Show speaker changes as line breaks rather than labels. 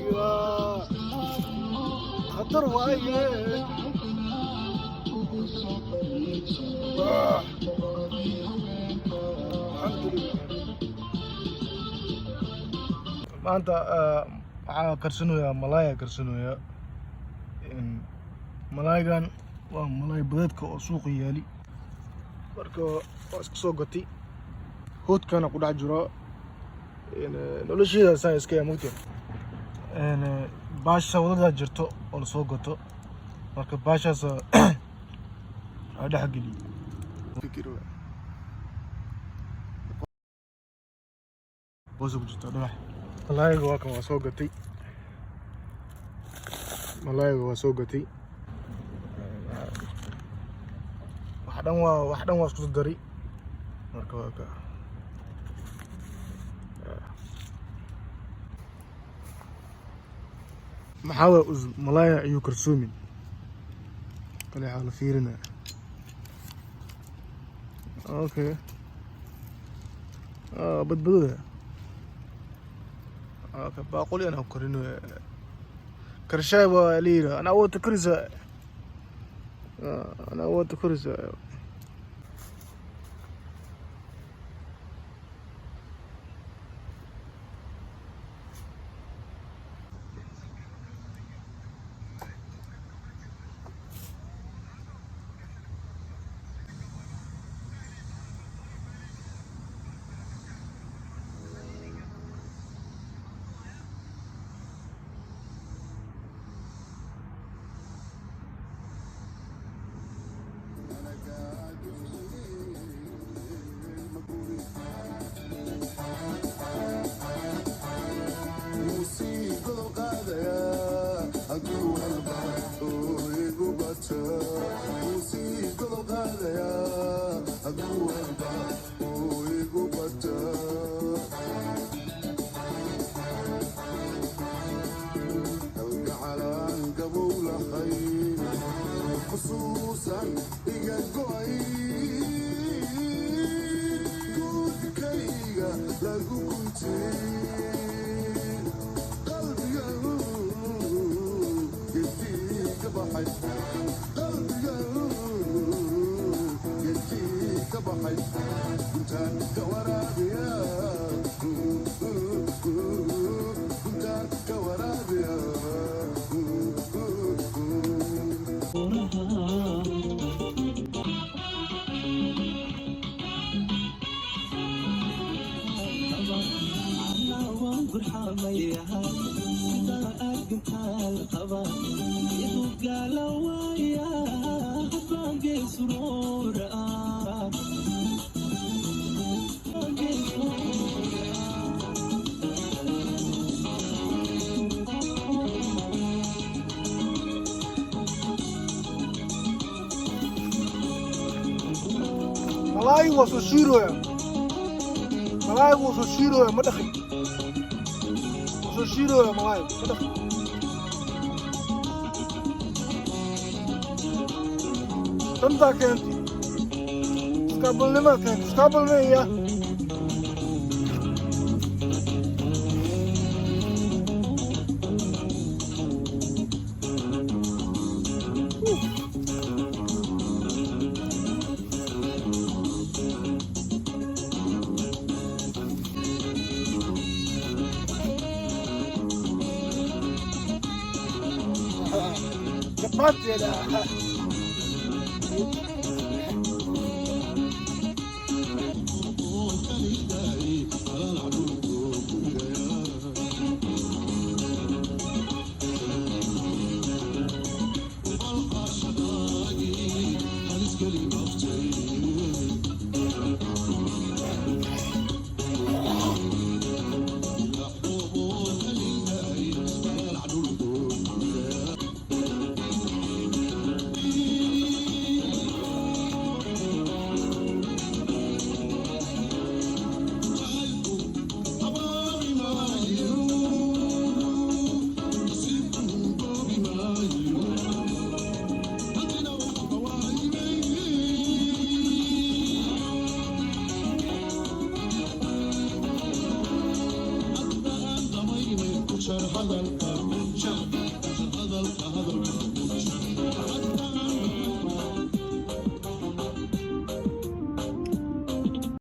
ايوه خطر وايه الحمد لله maanta waxaa karsanayaa malaay karsanayaa malaaygan waa malaay badeedka oo suuqa yaali marka waa iska soo gatay hoodkana ku dhex jiro nolosheeda saa iska yaamugta baasha wadada jirto oo la soo gato marka baashaas aa dhex geli boosku jirto dhagax malaayga waa kan waa soo gatay malaayga waa soo gatay wax dhan waa isku daray marka waa ka maxaa malaaya ayuu karsoomin kale waxaa la fiirinaya okay badbadada باقولي أنا أكرنه كرشاي وليرة أنا أود كرزة أنا أود كرزة خصوصا ملاي وسوشيرو يا ملاي وسوشيرو يا مدخل وسوشيرو يا ملاي مدخل تمتا كنتي سكابل لما كنت سكابل مية جبت يا
hadalka